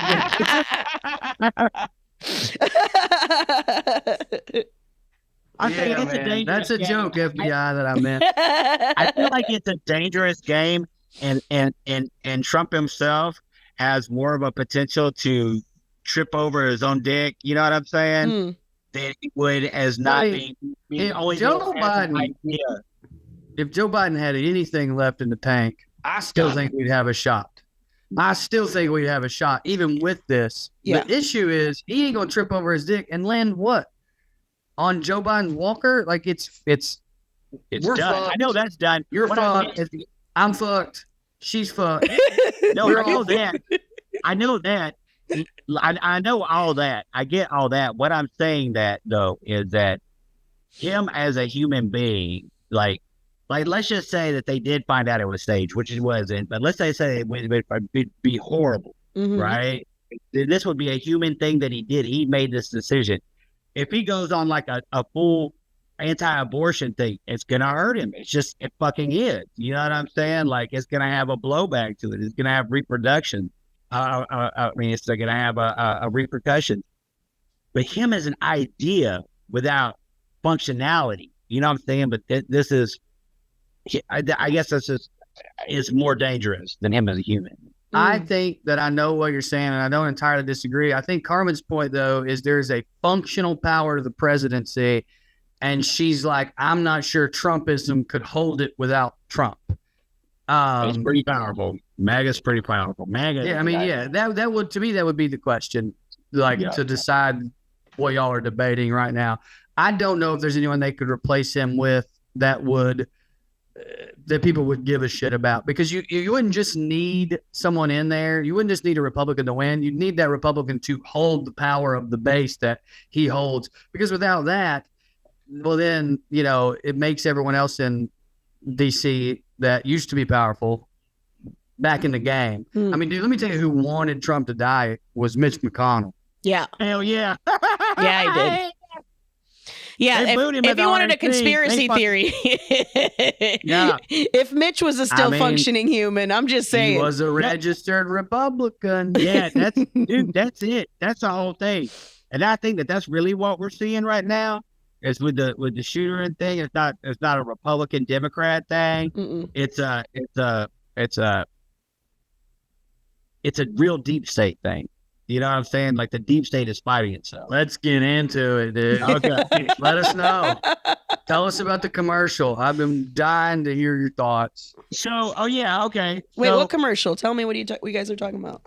I think it's a dangerous That's a game. joke, FBI, that I meant. I feel like it's a dangerous game, and Trump himself has more of a potential to trip over his own dick. You know what I'm saying? Than he would as not being. If Joe Biden had anything left in the tank, I still think we'd have a shot. I still think we have a shot, even with this. Yeah. The issue is he ain't gonna trip over his dick and land what on Joe Biden's Walker. Like it's we're done. I know that's done. You're fucked. I'm fucked. She's fucked. No, I know that. I know that. I know all that. I get all that. What I'm saying that though is that him as a human being, like let's just say that they did find out it was staged, which it wasn't. But let's say it would be horrible, right? This would be a human thing that he did. He made this decision. If he goes on like a full anti-abortion thing, it's gonna hurt him. It fucking is. You know what I'm saying? Like it's gonna have a blowback to it. It's gonna have reproduction. I mean, it's gonna have a repercussion. But him as an idea without functionality, you know what I'm saying? But this is, I guess this is more dangerous than him as a human. I think that I know what you're saying, and I don't entirely disagree. I think Carmen's point, though, is there's a functional power to the presidency, and she's like, I'm not sure Trumpism could hold it without Trump. It's pretty powerful. MAGA's pretty powerful. MAGA. Yeah, I mean, yeah, that would, to me, that would be the question, to decide what y'all are debating right now. I don't know if there's anyone they could replace him with that would that people would give a shit about, because you wouldn't just need someone in there. You wouldn't just need a Republican to win. You'd need that Republican to hold the power of the base that he holds, because without that, well, then, it makes everyone else in DC that used to be powerful back in the game. I mean, dude, let me tell you who wanted Trump to die was Mitch McConnell. Yeah. Hell yeah. Yeah, he did. Yeah, if you wanted a conspiracy theory, yeah. If Mitch was a still functioning human, I'm just saying. He was a registered Republican. Yeah, that's it. That's the whole thing. And I think that's really what we're seeing right now is with the shooter and thing. It's not a Republican Democrat thing. Mm-mm. It's a real deep state thing. You know what I'm saying? Like the deep state is fighting itself. Let's get into it, dude. Okay. Let us know. Tell us about the commercial. I've been dying to hear your thoughts. So, okay. Wait, what commercial? Tell me what you guys are talking about.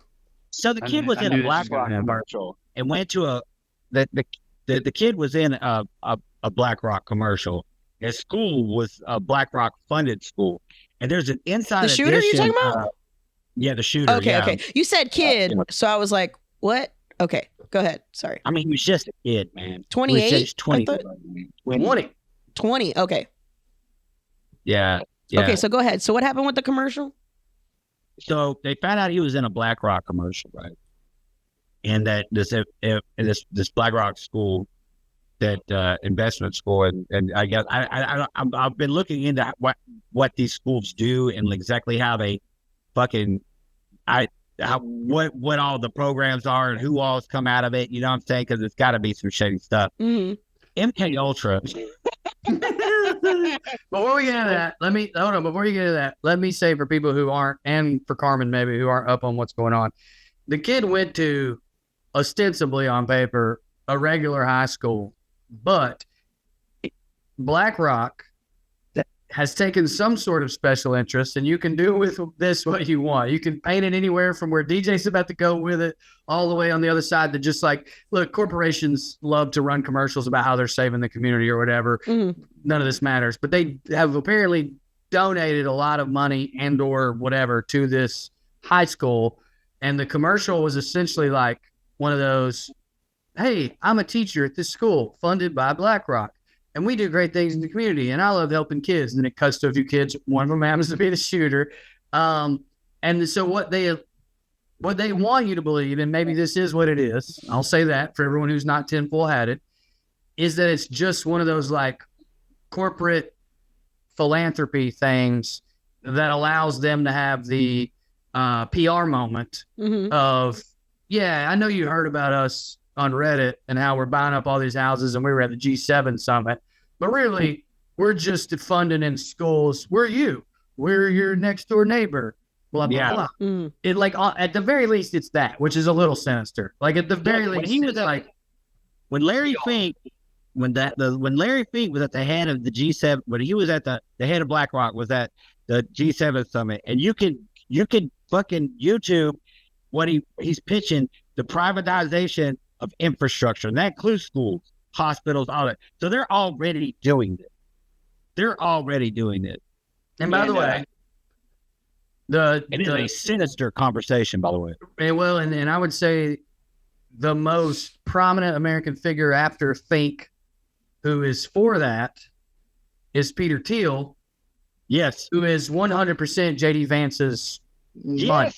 So the kid was in a BlackRock commercial and went to the kid was in a BlackRock commercial. His school was a BlackRock funded school. And there's an inside The shooter edition, you're talking about? Yeah, the shooter. Okay. You said kid, so I was like, what? Okay, go ahead. Sorry. I mean, he was just a kid, man. 28? 20. 20. Okay. Yeah. Okay, so go ahead. So what happened with the commercial? So they found out he was in a BlackRock commercial, right? And that this BlackRock school, that investment school, and I guess I've been looking into what these schools do and exactly how they fucking what all the programs are and who all's come out of it. You know what I'm saying? Because it's got to be some shady stuff. Mm-hmm. MK Ultra. Before we get into that, Before you get into that, let me say for people who aren't, and for Carmen maybe, who aren't up on what's going on, the kid went to, ostensibly on paper, a regular high school, but BlackRock has taken some sort of special interest, and you can do with this what you want. You can paint it anywhere from where DJ's about to go with it all the way on the other side to just like, look, corporations love to run commercials about how they're saving the community or whatever. Mm-hmm. None of this matters, but they have apparently donated a lot of money and or whatever to this high school. And the commercial was essentially like one of those, hey, I'm a teacher at this school funded by BlackRock, and we do great things in the community, and I love helping kids. And then it cuts to a few kids. One of them happens to be the shooter. And so what they want you to believe, and maybe this is what it is, I'll say that for everyone who's not tinfoil hatted, is that it's just one of those like corporate philanthropy things that allows them to have the PR moment of, yeah, I know you heard about us on Reddit and how we're buying up all these houses and we were at the G7 summit, but really we're just funding in schools. We're your next door neighbor. Blah, blah, blah. Mm. It like, at the very least, it's that, which is a little sinister. Like at the very least, he was like, when Larry Fink was at the head of the G7, when he was at the head of BlackRock was at the G7 summit, and you could fucking YouTube what he's pitching, the privatization of infrastructure. And that includes schools, hospitals, all that. So they're already doing this. And by the way, it is a sinister conversation, by the way. And I would say the most prominent American figure after Fink who is for that is Peter Thiel. Yes. Who is 100% JD Vance's money.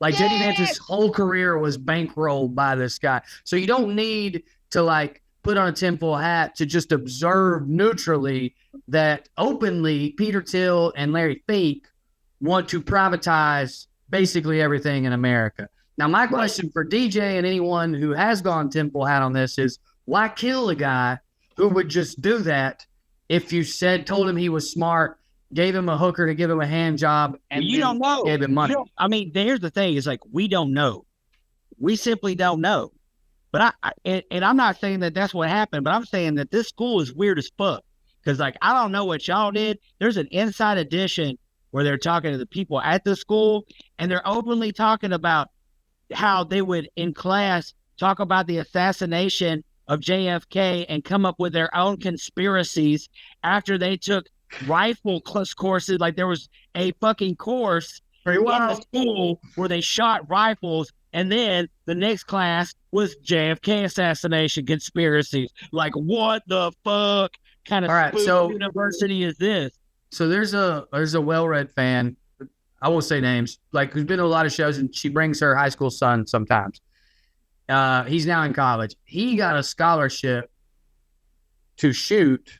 Like JD Vance's whole career was bankrolled by this guy. So you don't need to like put on a tinfoil hat to just observe neutrally that openly Peter Thiel and Larry Fink want to privatize basically everything in America. Now, my question for DJ and anyone who has gone tinfoil hat on this is, why kill a guy who would just do that if you told him he was smart, gave him a hooker to give him a hand job, and you don't know, gave him money? I mean, here's the thing: is like we don't know. We simply don't know. But I'm not saying that that's what happened, but I'm saying that this school is weird as fuck. Because like I don't know what y'all did. There's an inside edition where they're talking to the people at the school, and they're openly talking about how they would in class talk about the assassination of JFK and come up with their own conspiracies after they took rifle courses. Like there was a fucking course in the school where they shot rifles, and then the next class was JFK assassination conspiracies. Like what the fuck kind of university is this? So there's a well-read fan, I won't say names, like who's been to a lot of shows, and she brings her high school son sometimes. He's now in college. He got a scholarship to shoot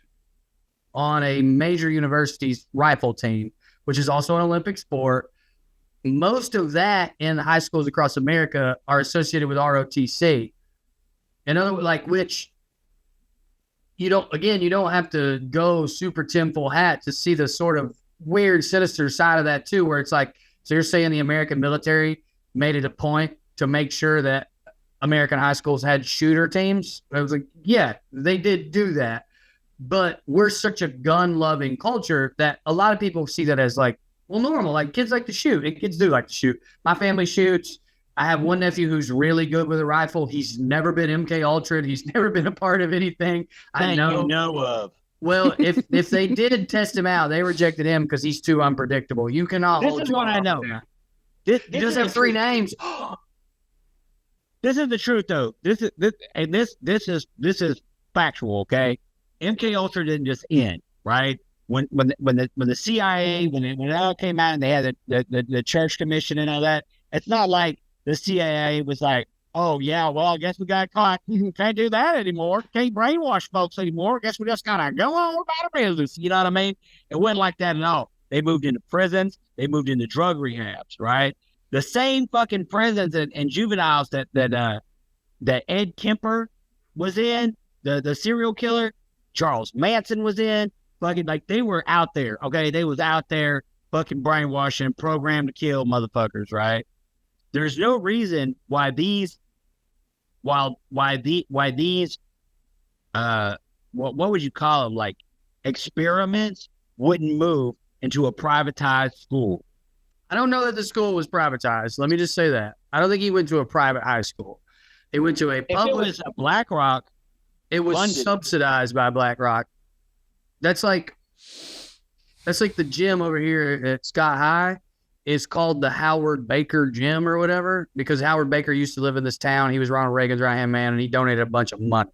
on a major university's rifle team, which is also an Olympic sport. Most of that in high schools across America are associated with ROTC. In other words, like which you don't have to go super tinfoil hat to see the sort of weird, sinister side of that too, where it's like, so you're saying the American military made it a point to make sure that American high schools had shooter teams? I was like, yeah, they did do that. But we're such a gun-loving culture that a lot of people see that as like, well, normal. Like kids like to shoot, and kids do like to shoot. My family shoots. I have one nephew who's really good with a rifle. He's never been MK Ultra. He's never been a part of anything I know of. Well, if they did test him out, they rejected him because he's too unpredictable. You cannot. This is what I know. He does have three names. This is the truth, though. This is factual. Okay, MK Ultra didn't just end, right? When the CIA when it all came out and they had the Church Commission and all that, it's not like the CIA was like, oh yeah, well I guess we got caught. Can't do that anymore. Can't brainwash folks anymore. I guess we just gotta go on about our business. You know what I mean? It wasn't like that at all. They moved into prisons. They moved into drug rehabs, right? The same fucking prisons and juveniles that Ed Kemper was in, the serial killer, Charles Manson was in, fucking like they were out there, okay? They was out there fucking brainwashing, programmed to kill motherfuckers, right? There's no reason why these what would you call them, like experiments wouldn't move into a privatized school. I don't know that the school was privatized. Let me just say that. I don't think he went to a private high school. He went to a public. If it was a BlackRock, it was funded. Subsidized by BlackRock. That's like the gym over here at Scott High is called the Howard Baker Gym or whatever, because Howard Baker used to live in this town. He was Ronald Reagan's right-hand man, and he donated a bunch of money.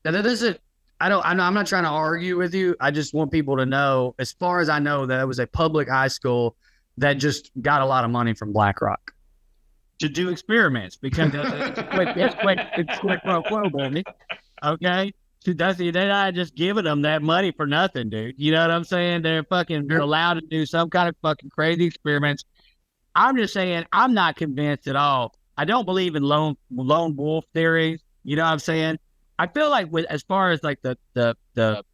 Now, that isn't, I'm not trying to argue with you. I just want people to know, as far as I know, that it was a public high school that just got a lot of money from BlackRock to do experiments, because it's quick pro quo, baby. Okay? So they're not just giving them that money for nothing, dude. You know what I'm saying? They're allowed to do some kind of fucking crazy experiments. I'm just saying, I'm not convinced at all. I don't believe in lone wolf theories. You know what I'm saying? I feel like as far as like the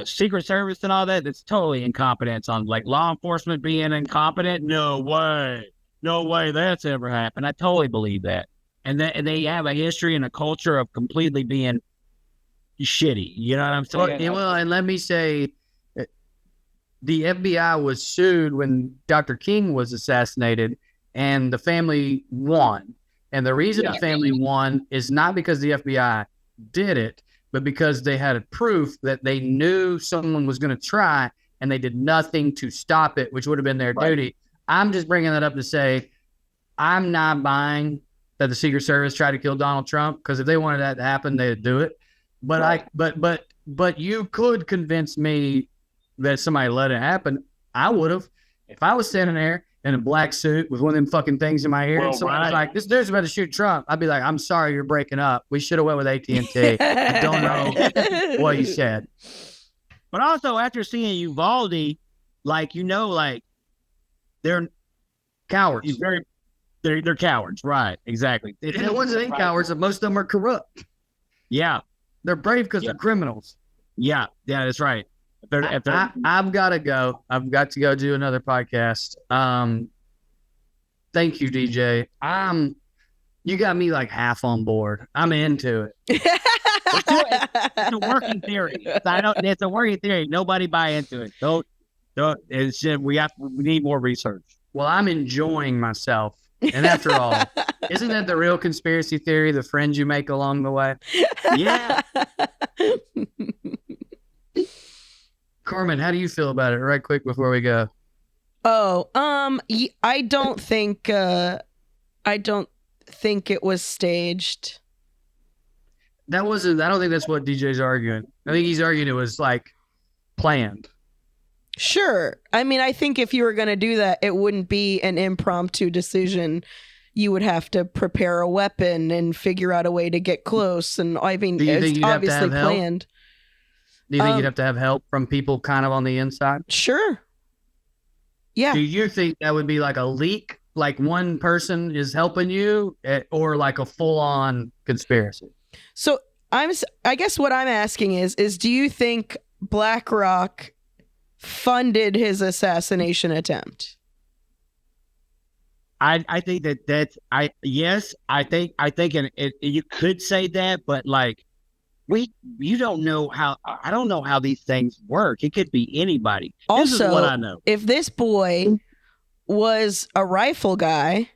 Secret Service and all that, it's totally incompetence on like law enforcement being incompetent. No way that's ever happened. I totally believe that. And they have a history and a culture of completely being shitty. You know what I'm saying? Well, and let me say, the FBI was sued when Dr. King was assassinated, and the family won. And the reason the family won is not because the FBI did it, but because they had proof that they knew someone was going to try, and they did nothing to stop it, which would have been their duty. I'm just bringing that up to say I'm not buying that the Secret Service tried to kill Donald Trump, because if they wanted that to happen, they'd do it. But but you could convince me that somebody let it happen. I would have. If I was standing there in a black suit with one of them fucking things in my ear, and somebody was like, "This dude's about to shoot Trump," I'd be like, "I'm sorry, you're breaking up. We should have went with AT&T. I don't know what you said." But also, after seeing Uvalde, like, they're cowards. They're cowards, right? Exactly. And the ones that ain't cowards, most of them are corrupt. Yeah, they're brave because they're criminals. Yeah, that's right. I've got to go. I've got to go do another podcast. Thank you, DJ. You got me like half on board. I'm into it. It's a working theory. It's a working theory. Nobody buy into it. Don't. We need more research. Well, I'm enjoying myself. And after all, isn't that the real conspiracy theory? The friends you make along the way. Yeah. Carmen, how do you feel about it? Right quick before we go. Oh, I don't think it was staged. I don't think that's what DJ's arguing. I think he's arguing it was like planned. Sure. I mean, I think if you were going to do that, it wouldn't be an impromptu decision. You would have to prepare a weapon and figure out a way to get close. And I mean, it's obviously planned. Do you think you'd have to have help from people kind of on the inside? Sure. Yeah. Do you think that would be like a leak? Like one person is helping you, or like a full-on conspiracy? So I guess what I'm asking is do you think BlackRock funded his assassination attempt? I think yes, I think you could say that, but like you don't know I don't know how these things work. It could be anybody. Also, this is what I know. If this boy was a rifle guy,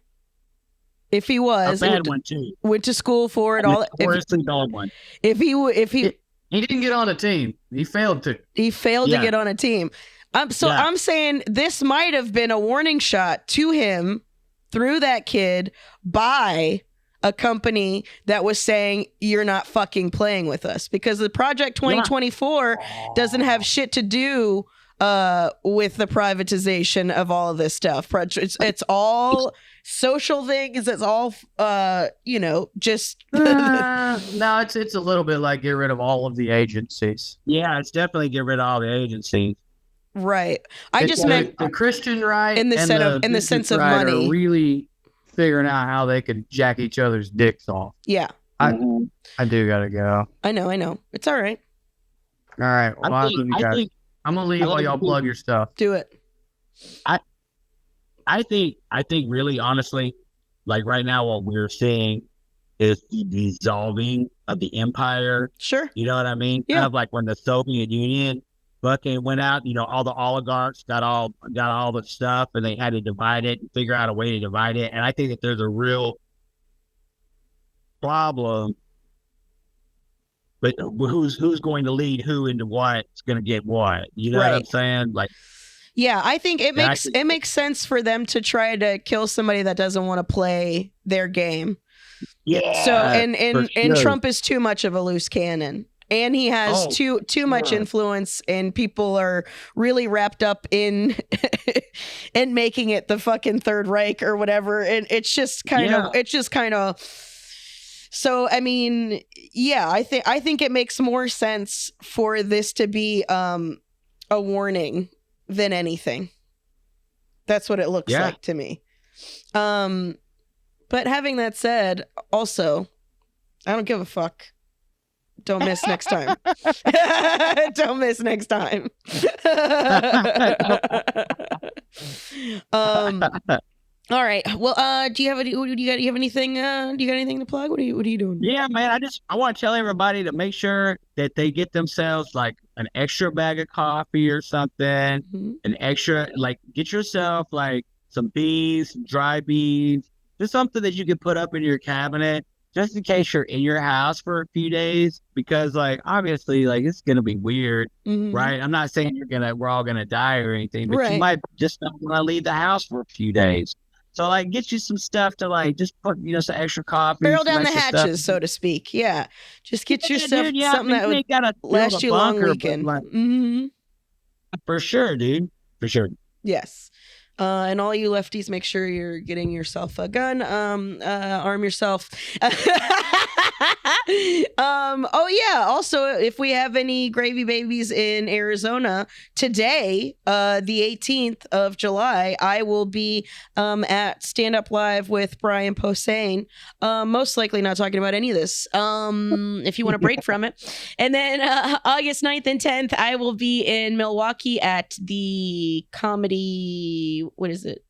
if he was a bad one too, went to school for it, all if he didn't get on a team, he failed to. He failed to get on a team. I'm saying this might have been a warning shot to him through that kid by a company that was saying, you're not fucking playing with us, because the Project 2024 doesn't have shit to do with the privatization of all of this stuff. It's all social things. It's all, just. No, it's a little bit like get rid of all of the agencies. Yeah, it's definitely get rid of all the agencies. Right. I just meant the Christian right in the sense of money. Are really figuring out how they could jack each other's dicks off. Yeah. I do gotta go. I know. It's all right. All right. Well, I'm gonna leave while y'all plug your stuff. Do it. I think really honestly, like right now what we're seeing is the dissolving of the empire. Sure. You know what I mean? Yeah. Kind of like when the Soviet Union fucking went out, all the oligarchs got all the stuff, and they had to divide it and figure out a way to divide it. And I think that there's a real problem, but who's going to lead who into what's going to get what? You know what I'm saying? Like, yeah, I think it makes sense for them to try to kill somebody that doesn't want to play their game. Yeah. So and Trump is too much of a loose cannon. And he has too much influence, and people are really wrapped up in making it the fucking Third Reich or whatever. And it's just kind of. So I mean, yeah, I think it makes more sense for this to be a warning than anything. That's what it looks like to me. But having that said, also, I don't give a fuck. Don't miss next time. Don't miss next time. All right. Well, do you have anything to plug? What are you doing? Yeah, man. I want to tell everybody to make sure that they get themselves like an extra bag of coffee or something, an extra, like get yourself like some beans, some dry beans, just something that you can put up in your cabinet just in case you're in your house for a few days, because like obviously like it's gonna be weird, right? I'm not saying we're all gonna die or anything, but you might just not want to leave the house for a few days. So like get you some stuff to like just put, some extra coffee. Barrel down the hatches, so to speak. Yeah. Just get yourself something that would last you a long weekend. Like, for sure, dude. For sure. Yes. And all you lefties, make sure you're getting yourself a gun. Arm yourself. Oh yeah. Also, if we have any gravy babies in Arizona today, the 18th of July, I will be at Stand Up Live with Brian Posehn. Most likely not talking about any of this. If you want to break from it. And then August 9th and 10th, I will be in Milwaukee at the comedy. What is it?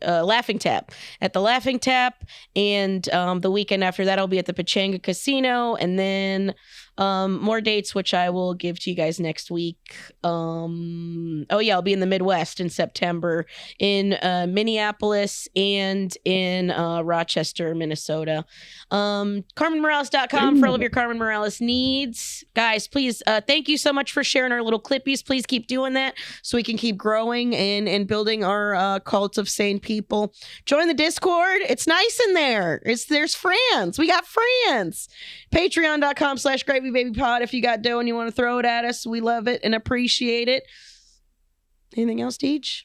Laughing Tap. At the Laughing Tap. And the weekend after that, I'll be at the Pechanga Casino. And then more dates, which I will give to you guys next week. Oh yeah, I'll be in the Midwest in September, in Minneapolis and in Rochester, Minnesota. CarmenMorales.com for all of your Carmen Morales needs. Guys, please, thank you so much for sharing our little clippies. Please keep doing that so we can keep growing and building our cult of sane people. Join the Discord. It's nice in there. There's friends. We got friends. Patreon.com/GravyBabyPod if you got dough and you want to throw it at us. We love it and appreciate it. Anything else, Deej?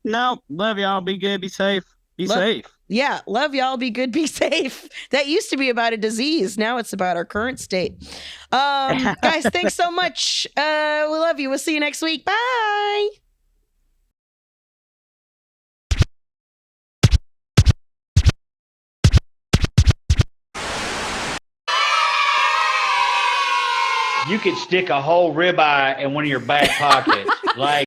No, love y'all. Be good. Be safe. Be safe. Yeah, love y'all. Be good. Be safe. That used to be about a disease. Now it's about our current state. Guys, thanks so much. We love you. We'll see you next week. Bye. You could stick a whole ribeye in one of your back pockets. Like,